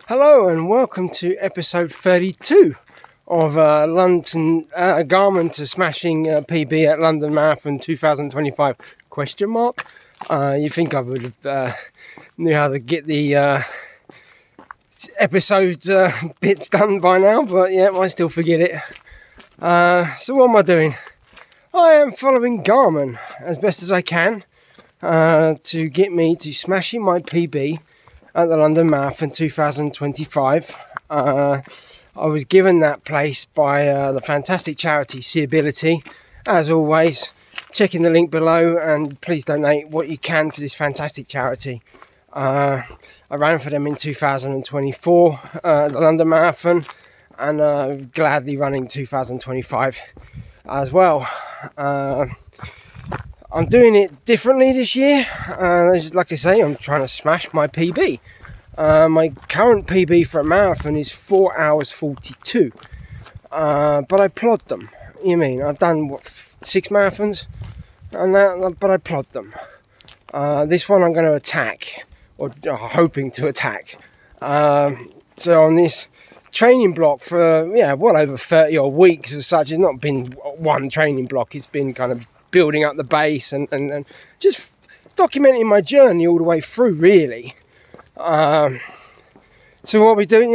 Hello and welcome to episode 32 of Garmin to smashing PB at London Marathon 2025 ? You think I would have knew how to get the episode bits done by now, but yeah, I still forget it. So what am I doing? I am following Garmin as best as I can to get me to smashing my PB at the London Marathon 2025. I was given that place by the fantastic charity Seeability. As always, check in the link below and please donate what you can to this fantastic charity. I ran for them in 2024 the London Marathon, and gladly running 2025 as well. I'm doing it differently this year. Like I say, I'm trying to smash my PB. My current PB for a marathon is 4 hours 42. But I plod them. You mean I've done 6 marathons, but I plod them. This one I'm going to attack, or hoping to attack. So on this training block for well over 30 odd weeks as such, it's not been one training block. It's been kind of building up the base and just documenting my journey all the way through, really. So what we're doing,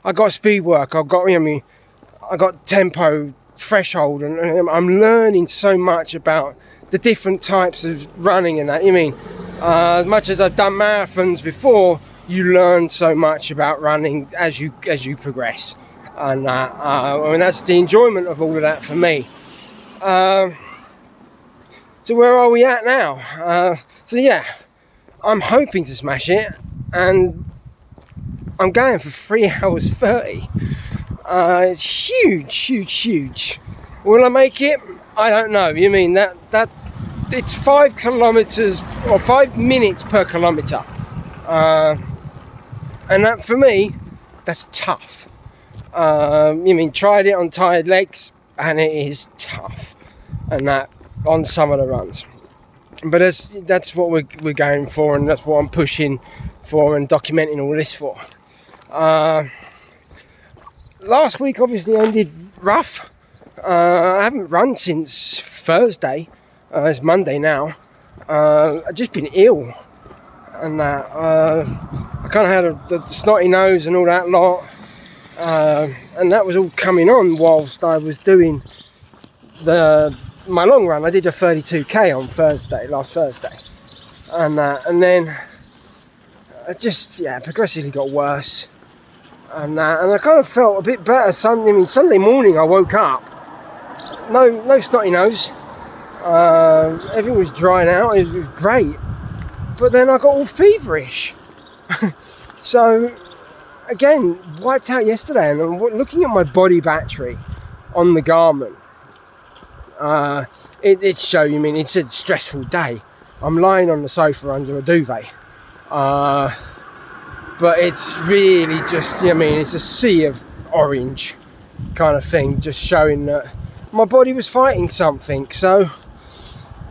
I got speed work, I got tempo, threshold, and I'm learning so much about the different types of running and that. As much as I've done marathons before, you learn so much about running as you progress, and that's the enjoyment of all of that for me. So where are we at now? I'm hoping to smash it, and I'm going for 3 hours 30. It's huge. Will I make it? I don't know. That it's 5 kilometers or 5 minutes per kilometer, and that for me, that's tough. Tried it on tired legs, and it is tough, and that on some of the runs. But that's what we're going for, and that's what I'm pushing for and documenting all this for. Last week obviously ended rough. I haven't run since Thursday. It's Monday now. I've just been ill, and I kind of had the snotty nose and all that lot, and that was all coming on whilst I was doing my long run. I did a 32k on last Thursday, and then it just progressively got worse, and I kind of felt a bit better. Sunday morning I woke up, no snotty nose, everything was drying out, it was great, but then I got all feverish. So again, wiped out yesterday, and I'm looking at my body battery on the Garmin. It showed, it's a stressful day. I'm lying on the sofa under a duvet, but it's really just, it's a sea of orange kind of thing, just showing that my body was fighting something. So,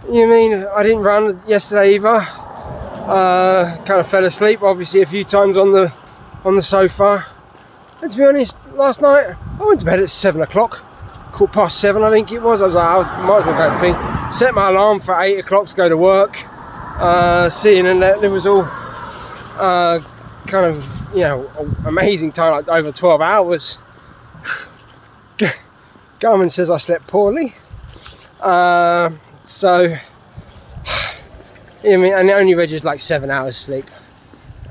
I didn't run yesterday either. Kind of fell asleep, obviously, a few times on the sofa. And to be honest, last night I went to bed at 7 o'clock. 7:15, I think it was. I was like, I might as well go to thing. Set my alarm for 8 o'clock to go to work. Seeing and that, there was all kind of, amazing time, like over 12 hours. Garmin says I slept poorly. So, and it only registers like 7 hours sleep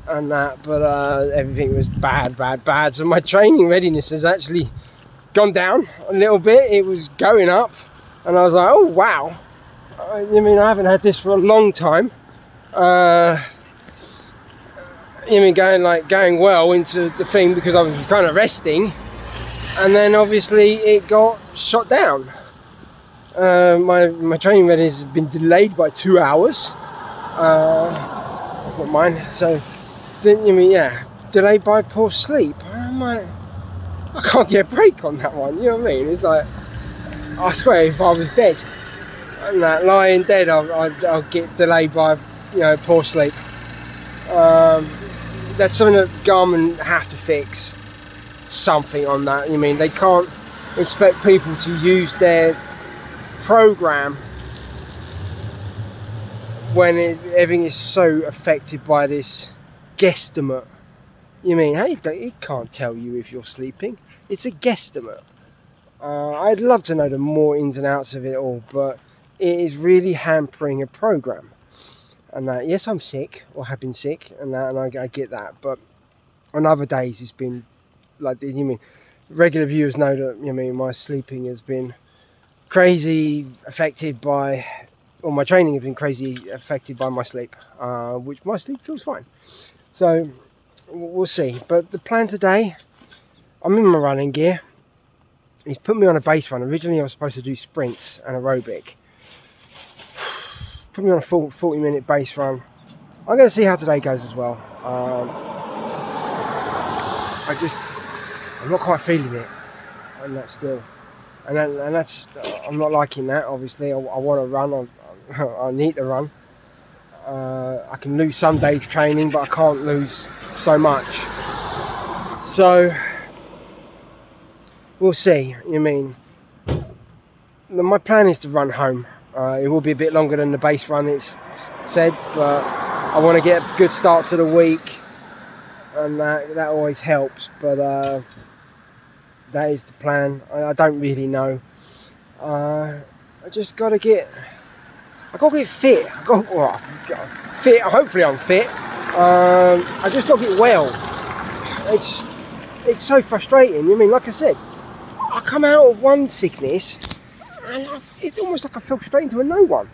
and that, but everything was bad. So my training readiness has actually gone down a little bit. It was going up, and I was like, oh wow. I haven't had this for a long time. Going well into the thing, because I was kind of resting, and then obviously it got shot down. My training readiness has been delayed by 2 hours. That's not mine. So then delayed by poor sleep. I can't get a break on that one, It's like, I swear, if I was dead, and lying dead, I'll get delayed by, poor sleep. that's something that Garmin have to fix something on that. I mean, they can't expect people to use their program when everything is so affected by this guesstimate. You mean, hey, it can't tell you if you're sleeping. It's a guesstimate. I'd love to know the more ins and outs of it all, but it is really hampering a program. And yes, I'm sick, or have been sick, and I get that. But on other days, it's been like, you mean, regular viewers know that, you mean, my sleeping has been crazy affected by, or my training has been crazy affected by my sleep, which my sleep feels fine. So we'll see. But the plan today, I'm in my running gear. He's put me on a base run. Originally I was supposed to do sprints and aerobic. Put me on a 40-minute base run. I'm going to see how today goes as well. I'm not quite feeling it. I'm not still. And that's, I'm not liking that, obviously. I want to run. I need to run. I can lose some days training, but I can't lose so much. So we'll see. You mean, my plan is to run home. It will be a bit longer than the base run, it's said, but I want to get a good start to the week, and that always helps. But that is the plan. I don't really know. I just got to get fit. Fit. Hopefully I'm fit. I just got to get well. It's so frustrating. I mean, like I said, I come out of one sickness and it's almost like I fell straight into a no one.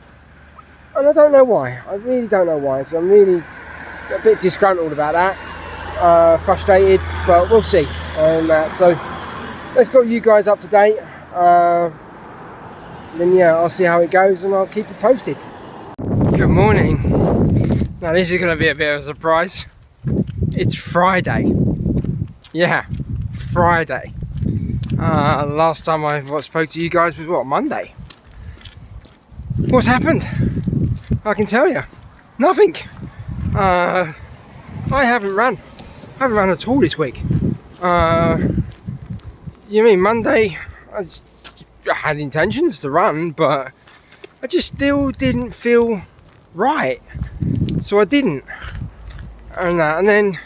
And I don't know why. I really don't know why. So I'm really a bit disgruntled about that. Frustrated, but we'll see. So let's get you guys up to date. Then yeah, I'll see how it goes and I'll keep you posted. Good morning. Now this is going to be a bit of a surprise. It's Friday. Yeah, Friday. Last time I spoke to you guys was what, Monday? What's happened? I can tell you, nothing. I haven't run at all this week. You mean Monday? I had intentions to run, but I just still didn't feel right, so I didn't. And then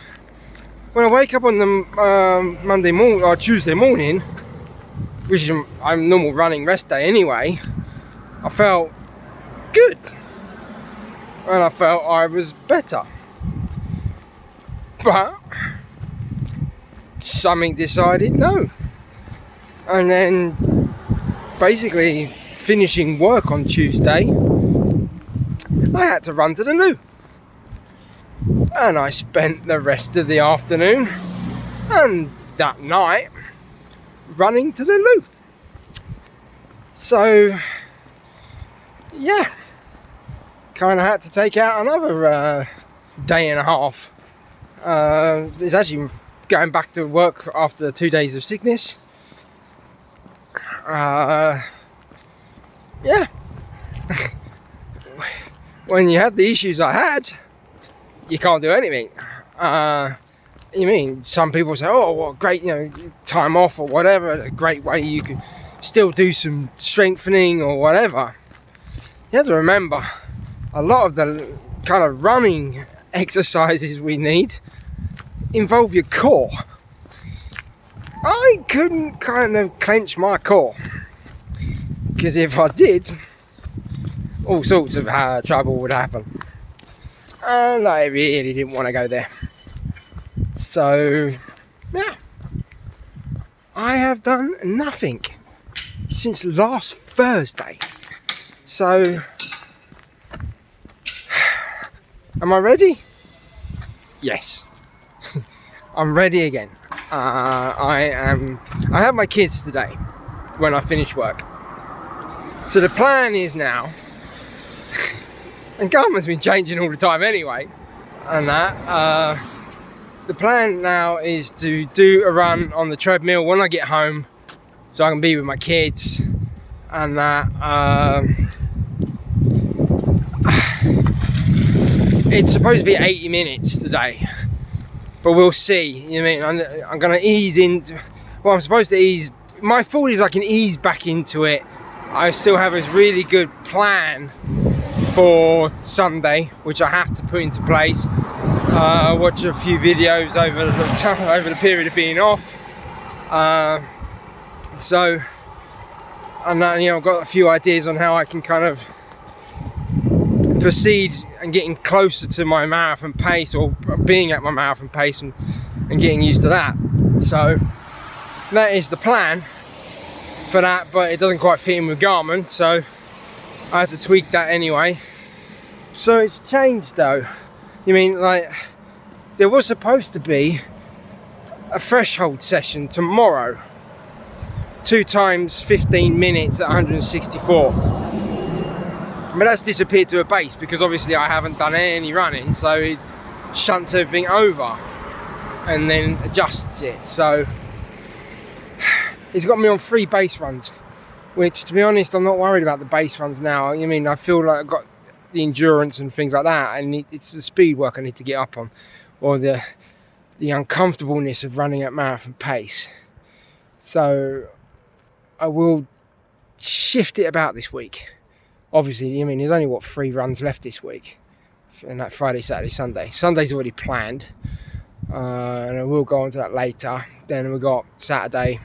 when I wake up on the Monday morning or Tuesday morning, which is I'm normal running rest day anyway, I felt good and I felt I was better, but something decided no. And then basically finishing work on Tuesday, I had to run to the loo, and I spent the rest of the afternoon and that night running to the loo. So yeah, kind of had to take out another day and a half. It's actually going back to work after 2 days of sickness. Yeah. When you have the issues I had, you can't do anything. You mean, some people say, oh, what great, time off or whatever, a great way you can still do some strengthening or whatever. You have to remember, a lot of the kind of running exercises we need involve your core. I couldn't kind of clench my core, because if I did, all sorts of trouble would happen, and I really didn't want to go there. So yeah, I have done nothing since last Thursday. So am I ready? Yes. I'm ready again. I have my kids today when I finish work. So the plan is now, and Garmin's been changing all the time anyway, and that, the plan now is to do a run on the treadmill when I get home, so I can be with my kids, and that, it's supposed to be 80 minutes today. but we'll see. You know what I mean? I'm going to ease into, well, I'm supposed to ease. My thought is I can ease back into it. I still have a really good plan for Sunday, which I have to put into place. Watch a few videos over the period of being off. So, and you know, I've got a few ideas on how I can kind of proceed and getting closer to my marathon pace, or being at my marathon pace, and getting used to that. So that is the plan for that, but it doesn't quite fit in with Garmin, so I have to tweak that anyway. So it's changed though. You mean, like, there was supposed to be a threshold session tomorrow, 2 times 15 minutes at 164, but that's disappeared to a base because obviously I haven't done any running, so it shunts everything over and then adjusts it. So it's got me on 3 base runs, which, to be honest, I'm not worried about the base runs now. I mean, I feel like I've got the endurance and things like that, and it's the speed work I need to get up on, or the uncomfortableness of running at marathon pace. So I will shift it about this week. Obviously, I mean, there's only, what, 3 runs left this week, and that Friday, Saturday, Sunday. Sunday's already planned, and I will go on to that later. Then we've got Saturday.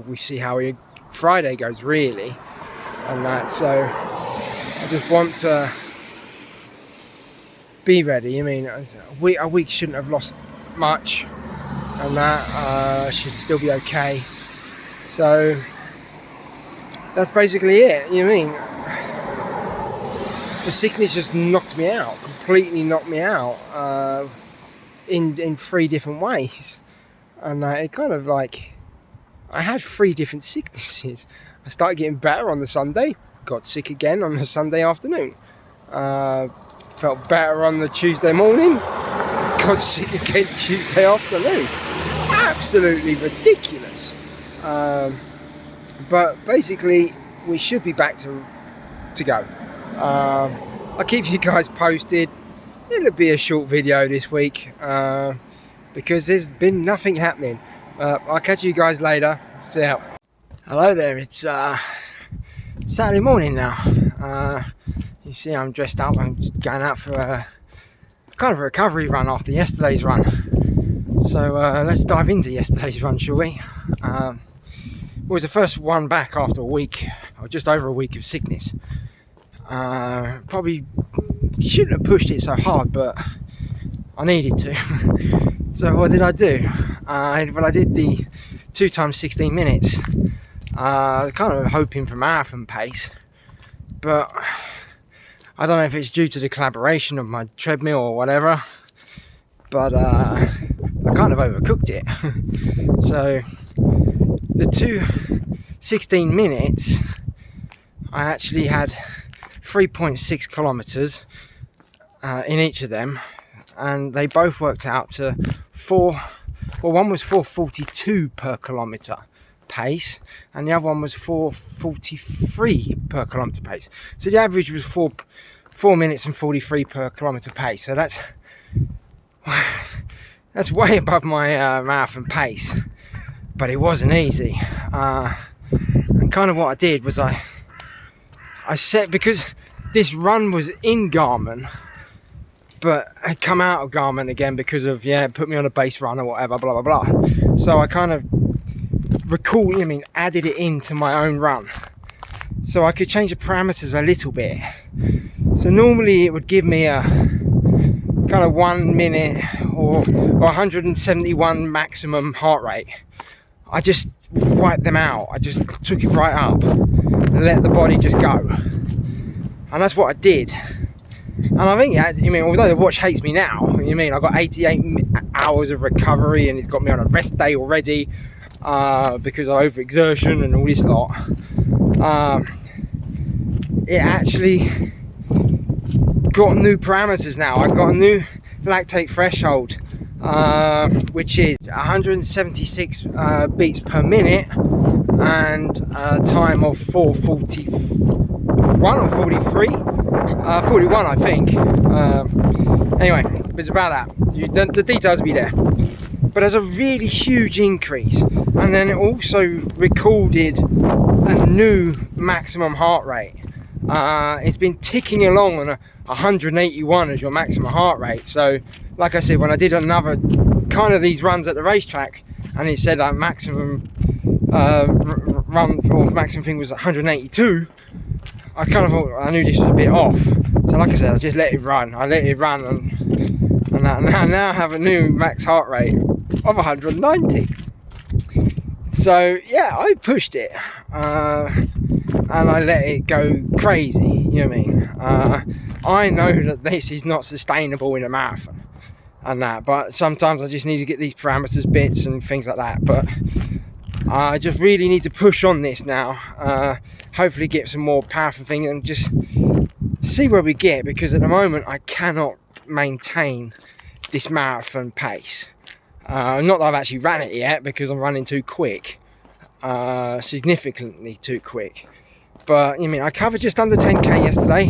We see how Friday goes, really, and that. So I just want to be ready. I mean, a week shouldn't have lost much, and that should still be okay. So that's basically it. You know what I mean? The sickness just knocked me out, completely knocked me out, in 3 different ways, and it kind of like, I had 3 different sicknesses. I started getting better on the Sunday, got sick again on the Sunday afternoon, felt better on the Tuesday morning, got sick again Tuesday afternoon. Absolutely ridiculous. But basically, we should be back to go. I'll keep you guys posted. It'll be a short video this week, because there's been nothing happening. I'll catch you guys later. See ya. Hello there, it's Saturday morning now. You see I'm dressed up. I'm going out for a kind of a recovery run after yesterday's run. So let's dive into yesterday's run, shall we? It was the first one back after a week, or just over a week of sickness. Probably shouldn't have pushed it so hard, but I needed to. So what did I do? Well, I did the 2 times 16 minutes. Kind of hoping for marathon pace, but I don't know if it's due to the collaboration of my treadmill or whatever, but I kind of overcooked it. So the 2 16 minutes, I actually had 3.6 kilometers in each of them, and they both worked out to one was 4:42 per kilometer pace, and the other one was 4:43 per kilometer pace. So the average was 4 minutes and 43 per kilometer pace. So that's way above my marathon pace, but it wasn't easy. And kind of what I did was I set, because this run was in Garmin, but had come out of Garmin again because of, put me on a base run or whatever, blah blah blah. So I kind of added it into my own run, so I could change the parameters a little bit. So normally it would give me a kind of 1 minute or 171 maximum heart rate. I just wiped them out. I just took it right up and let the body just go, and that's what I did. And I think, although the watch hates me now, I got 88 hours of recovery, and it's got me on a rest day already, because of overexertion and all this lot. It actually got new parameters now. I got a new lactate threshold, which is 176 beats per minute, and a time of 4:41 or 43. 41 I think. Anyway, it's about that. The details will be there. But there's a really huge increase, and then it also recorded a new maximum heart rate. It's been ticking along on 181 as your maximum heart rate. So like I said, when I did another kind of these runs at the racetrack and it said that maximum run or maximum thing was 182, I kind of thought I knew this was a bit off. So like I said, I just let it run. I let it run, and I now have a new max heart rate of 190. So yeah, I pushed it and I let it go crazy, you know what I mean? I know that this is not sustainable in a marathon and that, but sometimes I just need to get these parameters bits and things like that. But I just really need to push on this now, hopefully get some more powerful thing and just see where we get, because at the moment I cannot maintain this marathon pace. Not that I've actually ran it yet, because I'm running too quick, significantly too quick. But I mean, I covered just under 10k yesterday,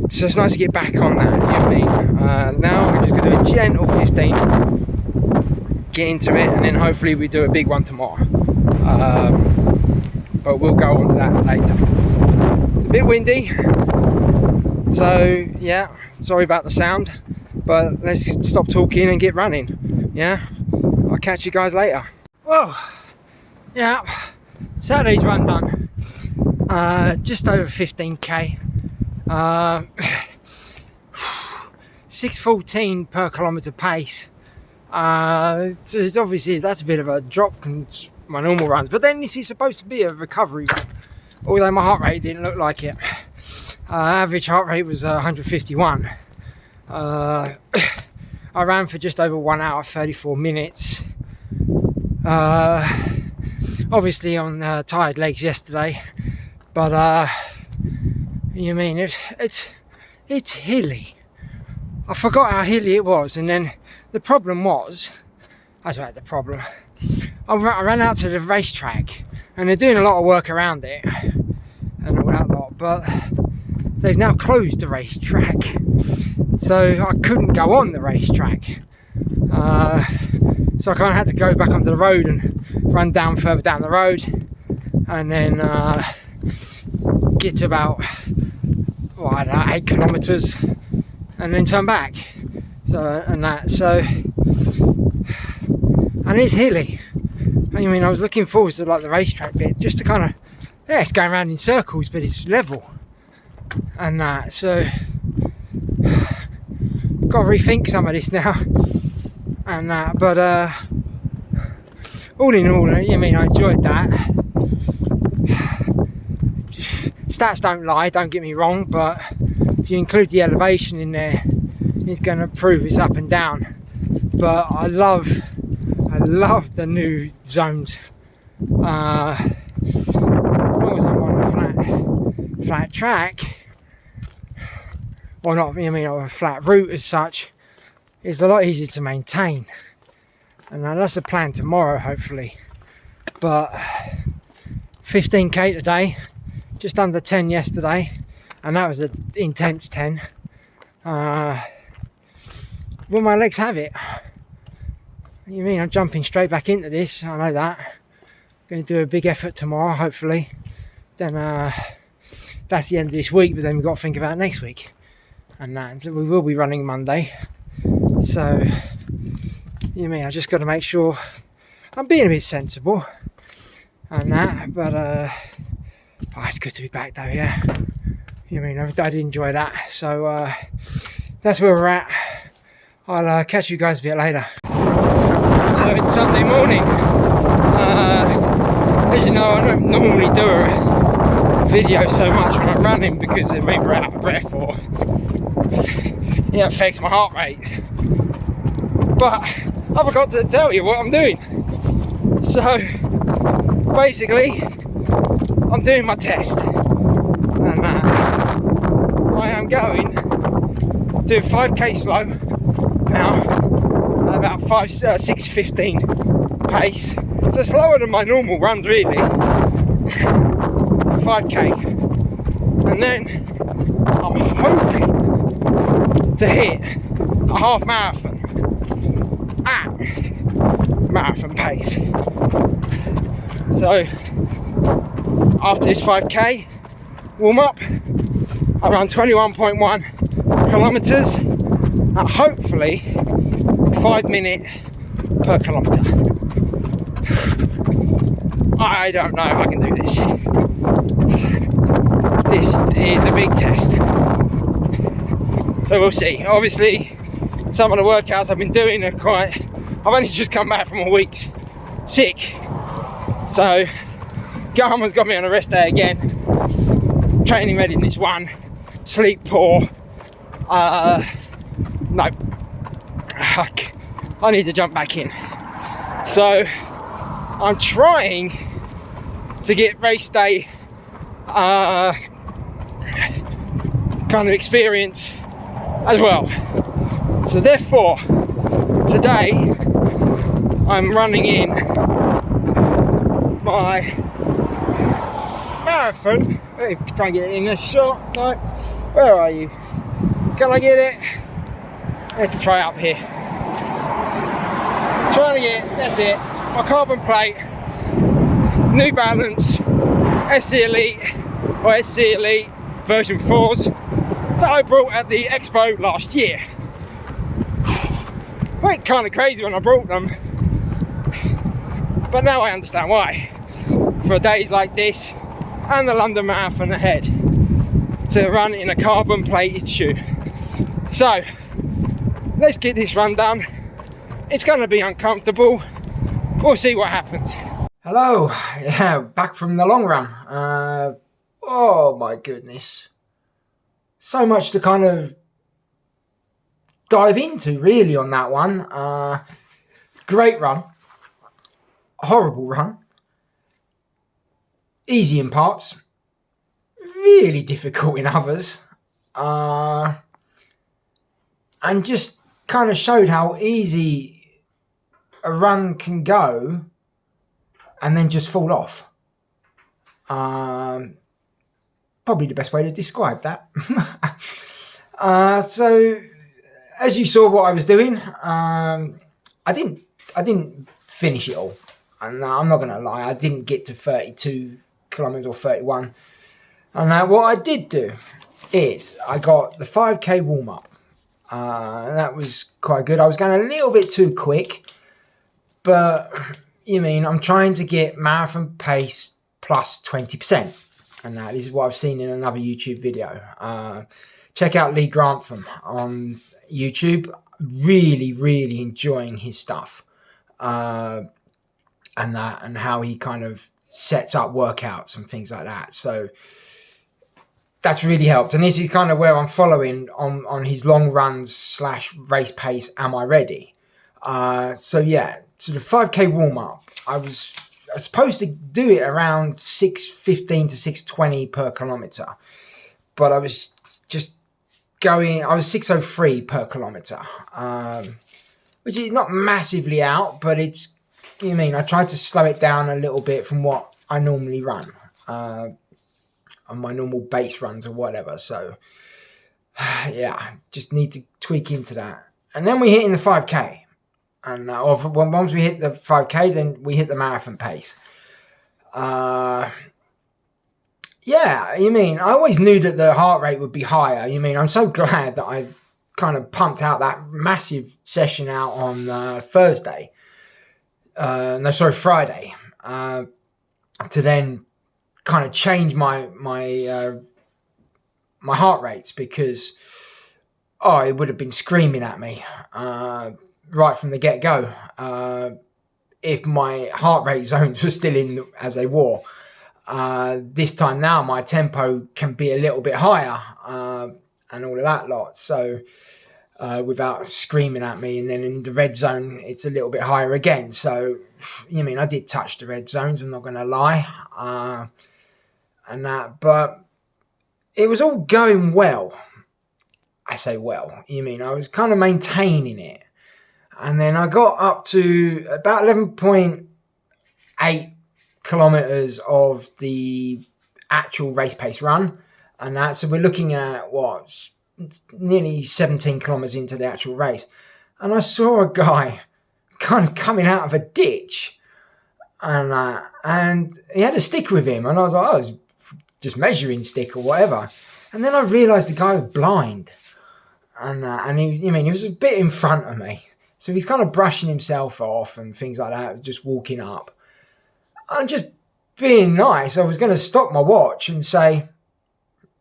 so it's nice to get back on that, you know what I mean? Now I'm just going to do a gentle 15, get into it, and then hopefully we do a big one tomorrow. But we'll go on to that later. It's a bit windy, so yeah, sorry about the sound, but let's stop talking and get running. Yeah, I'll catch you guys later. Well, yeah, Saturday's run done. Just over 15k. 6:14 per kilometre pace. It's obviously, that's a bit of a drop from my normal runs, but then this is supposed to be a recovery, although my heart rate didn't look like it. Average heart rate was 151. I ran for just over 1 hour 34 minutes. Obviously on tired legs yesterday, but you mean it's hilly. I forgot how hilly it was, and then the problem was, I ran out to the racetrack, and they're doing a lot of work around it and all that lot, but they've now closed the racetrack, so I couldn't go on the racetrack. So I kind of had to go back onto the road and run down further down the road, and then get to about, well, I don't know, 8 kilometres, and then turn back. So and it's hilly. I mean, I was looking forward to like the racetrack bit, just to kind of, yeah, it's going around in circles, but it's level and that. So got to rethink some of this now and that. But all in all, I mean, I enjoyed that. Stats don't lie, don't get me wrong, but if you include the elevation in there, it's going to prove it's up and down. But I love the new zones. As long as I'm on a flat track, or not, I mean, on a flat route as such, it's a lot easier to maintain. And that's the plan tomorrow, hopefully. But 15k today, just under 10 yesterday, and that was an intense 10. Will my legs have it? You mean I'm jumping straight back into this? I know that. Going to do a big effort tomorrow, hopefully. Then that's the end of this week, but then we've got to think about next week. And that, so we will be running Monday. So, you mean I just got to make sure I'm being a bit sensible and that. But oh, it's good to be back though, yeah. You mean I did enjoy that. So that's where we're at. I'll catch you guys a bit later. So it's Sunday morning. As you know, I don't normally do a video so much when I'm running, because it maybe we're out of breath or it affects my heart rate. But I forgot to tell you what I'm doing. So basically, I'm doing my test, and I am going do 5k slow now, about 6:15 pace, so slower than my normal runs really, for 5k, and and then I'm hoping to hit a half marathon at marathon pace. So after this 5k warm up, I run 21.1 kilometers at hopefully 5 minutes per kilometer. I don't know if I can do this. This is a big test. So we'll see. Obviously, some of the workouts I've been doing are quite... I've only just come back from a week's sick. So Garmin's got me on a rest day again. Training readiness 1, sleep poor. No, I need to jump back in. So I'm trying to get race day kind of experience as well. So therefore, today I'm running in my marathon. Hey, try and get it in a shot. No, where are you? Can I get it? Let's try up here. Trying to get, that's it, my carbon plate, New Balance SC Elite or SC Elite version 4s that I brought at the expo last year. Went kind of crazy when I brought them, but now I understand why. For days like this and the London Marathon ahead, to run in a carbon plated shoe. So let's get this run done. It's going to be uncomfortable. We'll see what happens. Hello, yeah, back from the long run. Oh my goodness. So much to kind of dive into really on that one. Great run. Horrible run. Easy in parts. Really difficult in others. And just kind of showed how easy a run can go and then just fall off. Probably the best way to describe that. So as you saw what I was doing, I didn't finish it all, and I'm not gonna lie, I didn't get to 32 kilometers or 31. And what I did do is I got the 5k warm up. And that was quite good. I was going a little bit too quick, but I'm trying to get marathon pace plus 20%, and that is what I've seen in another YouTube video. Check out Lee Grantham on YouTube. Really enjoying his stuff, and how he kind of sets up workouts and things like that. So that's really helped, and this is kind of where I'm following on his long runs / race pace. Am I ready? So yeah, so the 5k warm up, I was supposed to do it around 6:15 to 6:20 per kilometer, but I was just going. I was 6:03 per kilometer, which is not massively out, but it's. I tried to slow it down a little bit from what I normally run. On my normal base runs or whatever. So yeah, just need to tweak into that. And then we hit in the 5k, and once we hit the 5k, then we hit the marathon pace. Yeah, I always knew that the heart rate would be higher. I'm so glad that I kind of pumped out that massive session out on Friday, to then kind of change my heart rates, because it would have been screaming at me right from the get-go if my heart rate zones were still in as they were. This time now my tempo can be a little bit higher and all of that lot, so without screaming at me. And then in the red zone it's a little bit higher again. So I did touch the red zones, I'm not gonna lie, and that, but it was all going well. I say well, I was kind of maintaining it, and then I got up to about 11.8 kilometers of the actual race pace run, And that, so we're looking at nearly 17 kilometers into the actual race. And I saw a guy kind of coming out of a ditch, and he had a stick with him. And I was like, oh, it's just measuring stick or whatever. And then I realised the guy was blind. And he was a bit in front of me. So he's kind of brushing himself off and things like that, just walking up. I'm just being nice. I was going to stop my watch and say,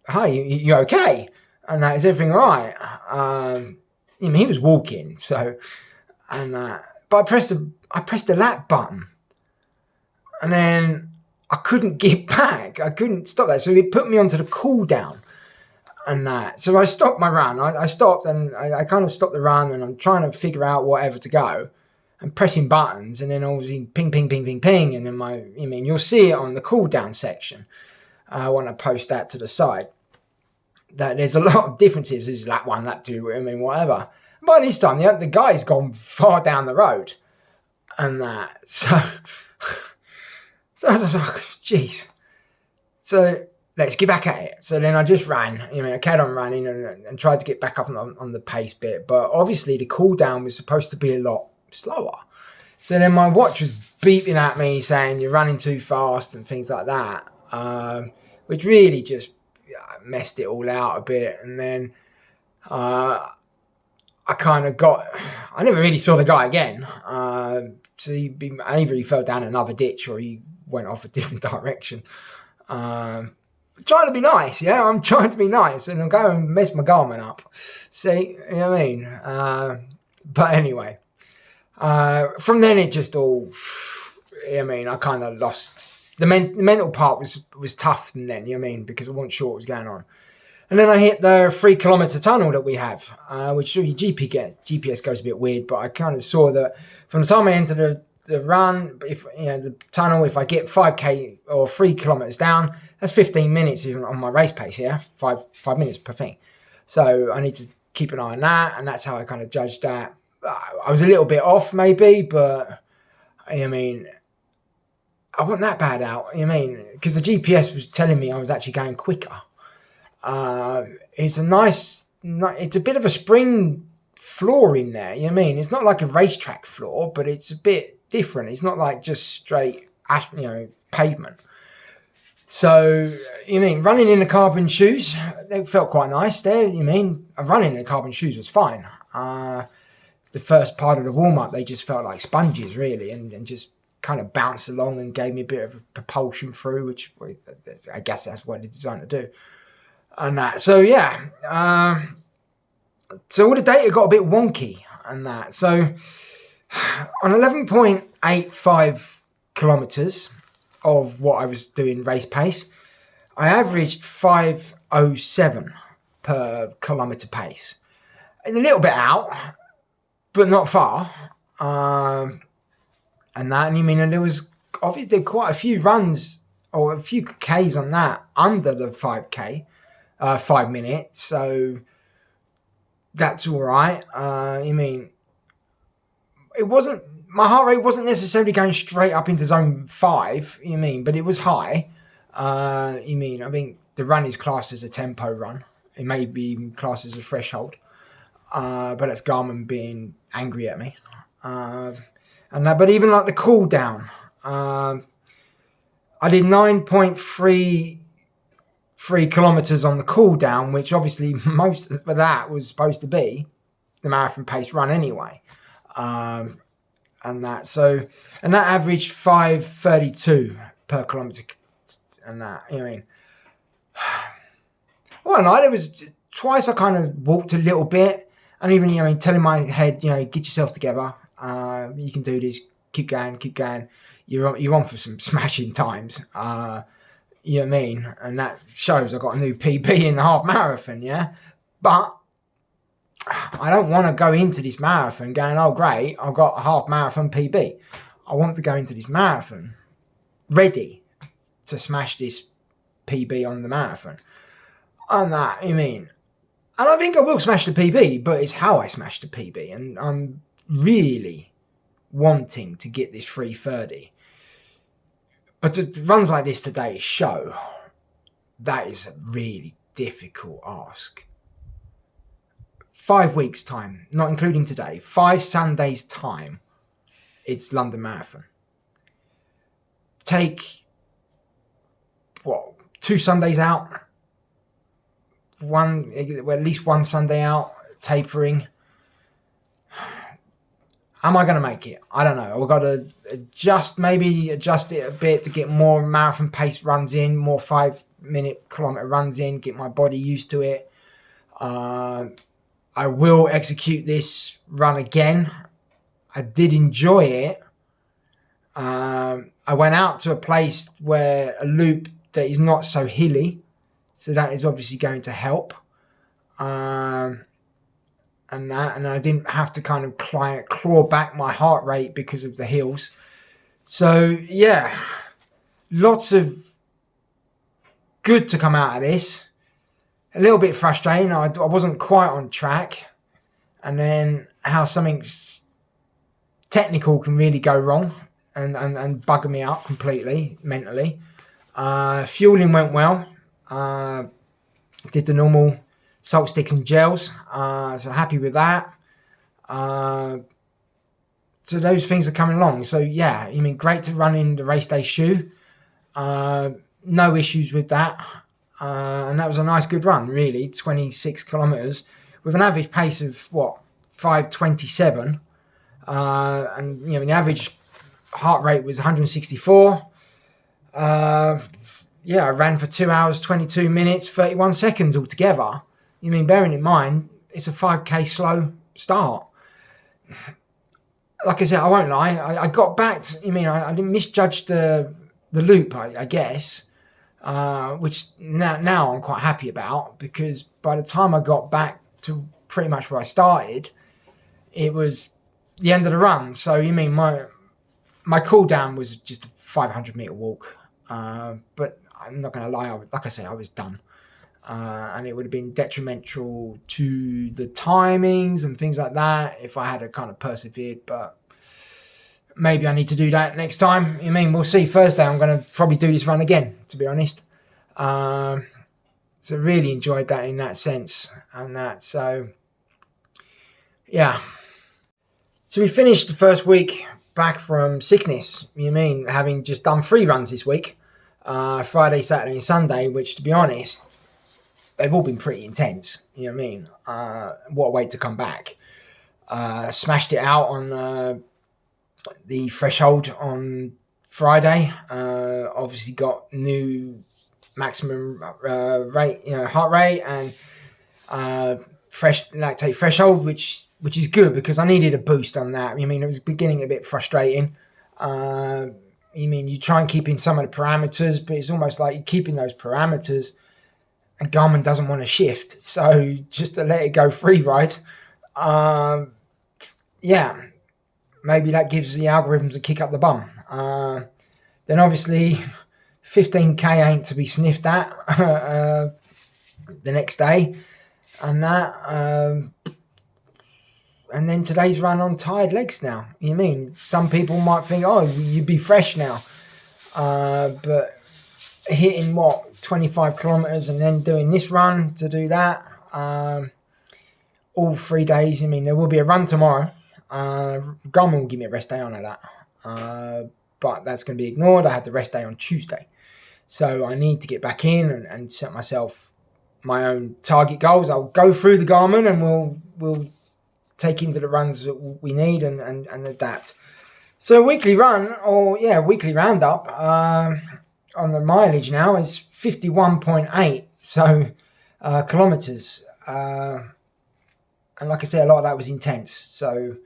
hi, you okay? And that, is everything all right? He was walking, so, but I pressed the lap button, and then I couldn't get back. I couldn't stop that, so it put me onto the cool down, and that. So I stopped my run. I stopped, and I kind of stopped the run, and I'm trying to figure out whatever to go, and pressing buttons, and then obviously ping, ping, ping, ping, ping, and then you'll see it on the cool down section. I want to post that to the side. That there's a lot of differences. There's lap 1, lap 2, whatever. By this time, the guy's gone far down the road, and that. So I was like, geez. So let's get back at it. So then I just ran. I carried on running and tried to get back up on the pace bit. But obviously the cool down was supposed to be a lot slower. So then my watch was beeping at me saying you're running too fast and things like that, which really just messed it all out a bit. And then I never really saw the guy again. So either he fell down another ditch or he went off a different direction. I'm trying to be nice, yeah? I'm trying to be nice, and I'm going to mess my Garmin up. See, you know what I mean? But anyway, from then it just all, I kind of lost. The mental part was tough then, you know what I mean? Because I wasn't sure what was going on. And then I hit the 3 kilometer tunnel that we have, which your GPS goes a bit weird, but I kind of saw that from the time I entered the run, if the tunnel, if I get 5k or 3 kilometers down, that's 15 minutes even on my race pace, yeah? 5 minutes per thing. So I need to keep an eye on that, and that's how I kind of judged that. I was a little bit off maybe, but I wasn't that bad out, because the GPS was telling me I was actually going quicker. It's a bit of a spring floor in there, it's not like a racetrack floor, but it's a bit different. It's not like just straight pavement. So running in the carbon shoes, they felt quite nice there. Running in the carbon shoes was fine. The first part of the warm-up, they just felt like sponges really, and just kind of bounced along and gave me a bit of propulsion through, which I guess that's what they're designed to do. And that, so yeah, so all the data got a bit wonky and that. So on 11.85 kilometers of what I was doing race pace, I averaged 5:07 per kilometer pace, and a little bit out, but not far. And that, and there was obviously quite a few runs or a few Ks on that under the 5k. 5 minutes, so that's all right. It wasn't, my heart rate wasn't necessarily going straight up into zone 5, but it was high. I think the run is classed as a tempo run. It may be even classed as a threshold, but that's Garmin being angry at me. But even like the cool down, I did 9.33 kilometers on the cool down, which obviously most of that was supposed to be the marathon pace run anyway. And that averaged 5:32 per kilometer, and that, well, no, there was twice I kind of walked a little bit, and even telling my head, get yourself together, you can do this, keep going, you're on for some smashing times. You know what I mean? And that shows I got a new PB in the half marathon, yeah? But I don't want to go into this marathon going, oh, great, I've got a half marathon PB. I want to go into this marathon ready to smash this PB on the marathon. And that, and I think I will smash the PB, but it's how I smash the PB. And I'm really wanting to get this 3:30. But runs like this today show that is really difficult ask. 5 weeks time, not including today, 5 Sundays time, it's London Marathon. Take, 2 Sundays out, at least 1 Sunday out, tapering. Am I going to make it? I don't know. I've got to adjust it a bit to get more marathon pace runs in, more 5-minute kilometer runs in, get my body used to it. I will execute this run again. I did enjoy it. I went out to a place where a loop that is not so hilly, so that is obviously going to help. And I didn't have to kind of claw back my heart rate because of the hills. So yeah, lots of good to come out of this. A little bit frustrating. I wasn't quite on track, and then how something technical can really go wrong and bugger me up completely mentally. Fueling went well. Did the normal salt sticks and gels, so happy with that. So those things are coming along. So yeah, great to run in the race day shoe. No issues with that. And that was a nice good run, really. 26 kilometers with an average pace of 5:27, and the average heart rate was 164. I ran for 2 hours 22 minutes 31 seconds altogether. Bearing in mind it's a 5k slow start. Like I said, I won't lie, I got back I didn't misjudge the loop, I guess. Which now I'm quite happy about, because by the time I got back to pretty much where I started, it was the end of the run. So my cool down was just a 500 meter walk, but I'm not going to lie, I was done, and it would have been detrimental to the timings and things like that if I had kind of persevered. But maybe I need to do that next time. We'll see. Thursday I'm going to probably do this run again, to be honest. So really enjoyed that in that sense, and that. So yeah. So we finished the first week back from sickness. Having just done 3 runs this week, Friday, Saturday, and Sunday, which, to be honest, they've all been pretty intense. What a way to come back. Smashed it out on the threshold on Friday. Obviously got new maximum rate, heart rate, and fresh lactate threshold, which is good because I needed a boost on that. It was beginning a bit frustrating. You try and keep in some of the parameters, but it's almost like you're keeping those parameters and Garmin doesn't want to shift. So just to let it go free ride, maybe that gives the algorithms a kick up the bum. Then obviously 15k ain't to be sniffed at the next day, and that. And then today's run on tired legs now. Some people might think, oh, you'd be fresh now. But hitting 25 kilometers and then doing this run to do that, all 3 days. There will be a run tomorrow. Garmin will give me a rest day on that. But that's going to be ignored. I had the rest day on Tuesday. So I need to get back in and set myself my own target goals. I'll go through the Garmin and we'll take into the runs that we need and adapt. So weekly run, weekly roundup on the mileage now is 51.8 kilometers. And like I said, a lot of that was intense. So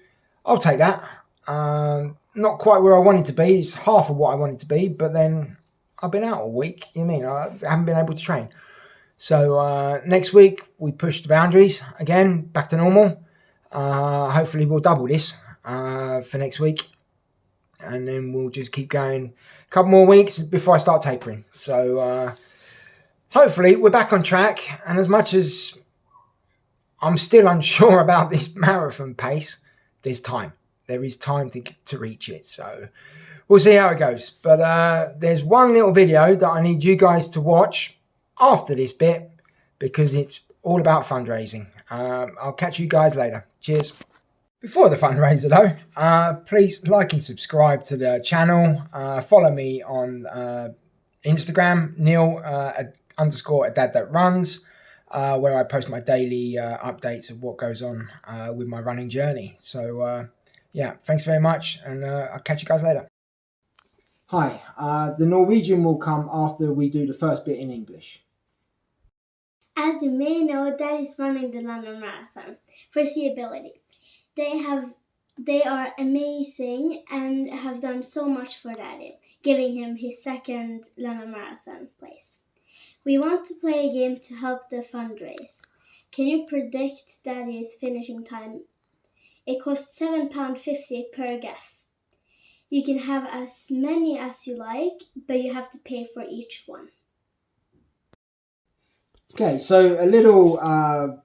I'll take that. Not quite where I wanted to be. It's half of what I wanted to be, but then I've been out all week. I haven't been able to train. So next week we push the boundaries again, back to normal. Hopefully we'll double this for next week, and then we'll just keep going a couple more weeks before I start tapering. So hopefully we're back on track, and as much as I'm still unsure about this marathon pace, there's time. There is time to reach it. So we'll see how it goes. But there's one little video that I need you guys to watch after this bit because it's all about fundraising. I'll catch you guys later. Cheers. Before the fundraiser though, please like and subscribe to the channel. Follow me on Instagram, Neil _ a dad that runs, where I post my daily updates of what goes on with my running journey. So yeah, thanks very much, and I'll catch you guys later. Hi, the Norwegian will come after we do the first bit in English. As you may know, Dad is running the London Marathon for Seeability. They are amazing and have done so much for Daddy, giving him his second London Marathon place. We want to play a game to help the fundraise. Can you predict Daddy's finishing time? It costs £7.50 per guess. You can have as many as you like, but you have to pay for each one. Okay, so a little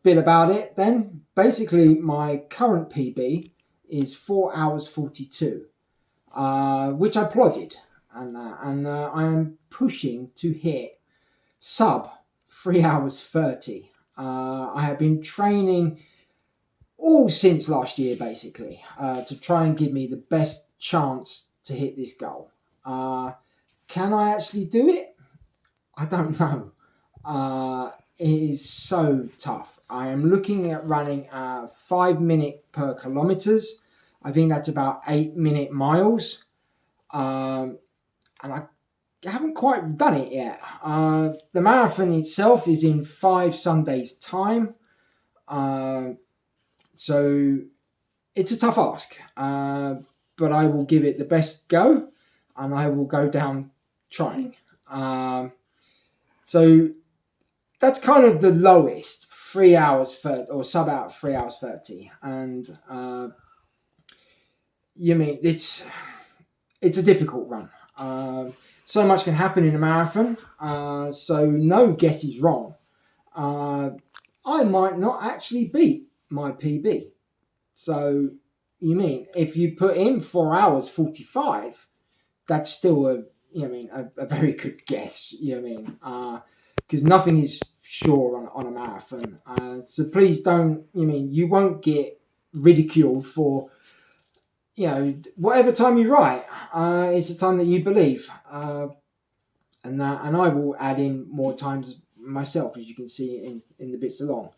bit about it then. Basically, my current PB is 4 hours 42, which I plodded, and I am pushing to hit sub 3 hours 30. I have been training all since last year, basically, to try and give me the best chance to hit this goal. Can I actually do it? I don't know. It is so tough. I am looking at running 5 minutes per kilometers. I think that's about 8 minute miles. And I haven't quite done it yet. The marathon itself is in 5 Sundays time. So it's a tough ask. But I will give it the best go, and I will go down trying. So that's kind of the lowest, 3 hours 30, or sub out 3 hours 30. And you mean it's a difficult run. So much can happen in a marathon. So no guess is wrong. I might not actually beat my PB. So you mean if you put in 4 hours 45, that's still a very good guess. Because nothing is sure on a marathon. So please don't. You won't get ridiculed for whatever time you write. It's a time that you believe, and I will add in more times myself, as you can see in the bits along.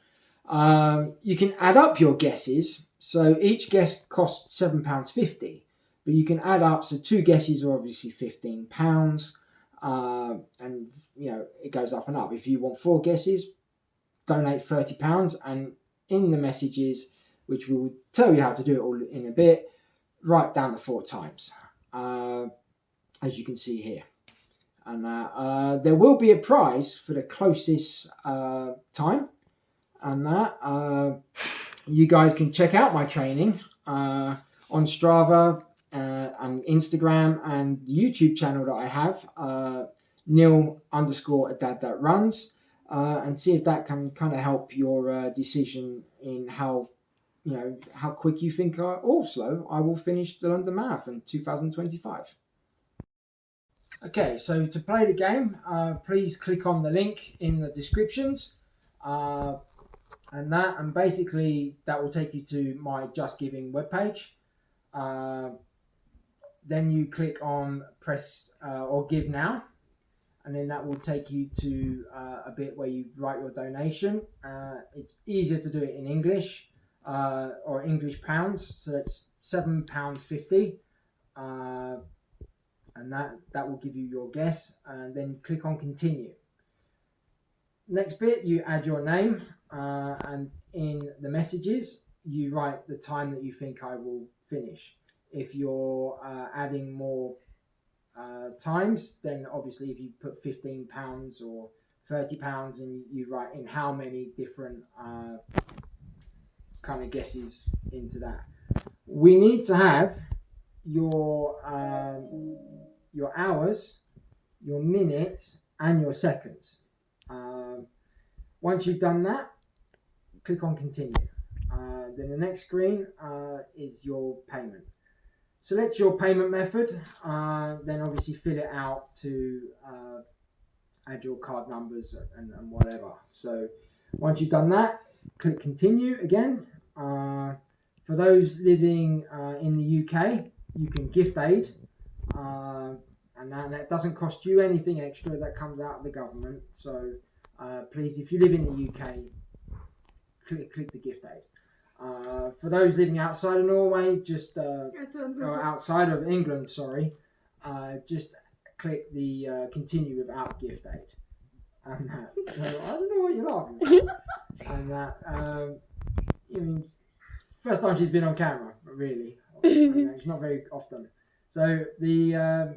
You can add up your guesses. So each guess costs £7.50, but you can add up. So 2 guesses are obviously £15, and it goes up and up. If you want 4 guesses, donate £30, and in the messages, which we will tell you how to do it all in a bit, write down the 4 times, as you can see here. And there will be a prize for the closest time, and that you guys can check out my training on Strava and Instagram and the YouTube channel that I have, Neil _ a dad that runs, and see if that can kind of help your decision in how quick you think or slow I will finish the London Marathon 2025. Okay, so to play the game, please click on the link in the descriptions, and basically that will take you to my Just Giving webpage. Then you click on press or give now, and then that will take you to a bit where you write your donation. It's easier to do it in English or English pounds, so that's £7.50, and that will give you your guess, and then click on continue. Next bit, you add your name, and in the messages you write the time that you think I will finish. If you're adding more times, then obviously if you put £15 or £30, and you write in how many different kind of guesses into that. We need to have your hours, your minutes, and your seconds. Once you've done that, click on continue. Then the next screen is your payment. Select your payment method, then obviously fill it out to add your card numbers and whatever. So once you've done that, click continue again. For those living in the UK, you can gift aid, and that doesn't cost you anything extra. That comes out of the government. So please, if you live in the UK, click the gift aid. For those living outside of Norway, just or outside of England, sorry, just click the continue without gift aid. And that, so I don't know what you're laughing about. And that, I mean, first time she's been on camera, really. It's not very often. So the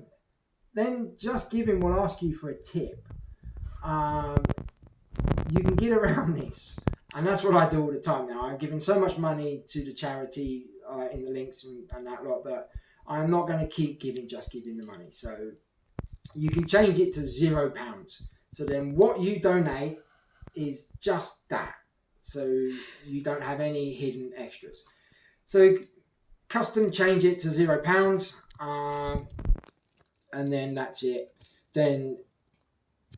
then Just Giving will ask you for a tip. You can get around this, and that's what I do all the time now. I'm giving so much money to the charity in the links and that lot that I'm not going to keep giving Just Giving the money. So you can change it to £0. So then what you donate is just that. So you don't have any hidden extras. So custom change it to £0, and then that's it. Then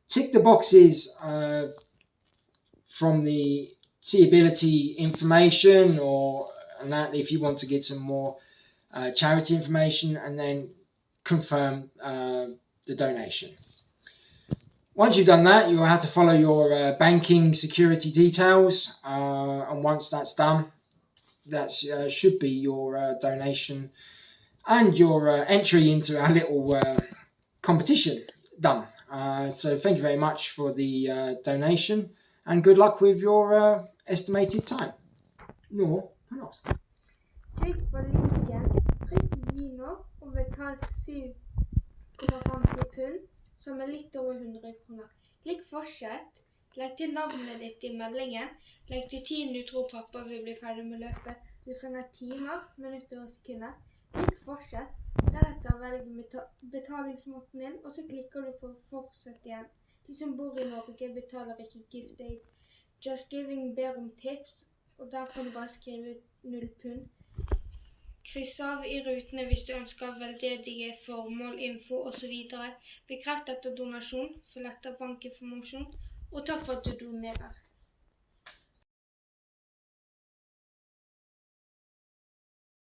tick the boxes from the seeability information and that if you want to get some more charity information, and then confirm the donation. Once you've done that, you'll have to follow your banking security details, and once that's done, that should be your donation and your entry into our little competition done. So thank you very much for the donation, and good luck with your estimated time. Nå, Panos. Klikk på linken, trykk gi nå og betal 7,50 pund, som litt over 100 kroner. Klikk fortsett, legg til navnet ditt i meldingen, legg til tiden du tror pappa vil bli ferdig med løpet. Du trenger timer, minutter og sekunder. Klikk fortsett, deretter velg betalingsmåten din, og så klikker du på fortsett igjen. De som bor i Norge betaler ikke gift aid. Just Giving ber om tips, og der kan du bare skrive ut 0 pund. Kryss av i rutene hvis du ønsker veldedige formål, info og så videre. Bekreft etter donasjon, følg etter bankinformasjon, og takk for at du donerer.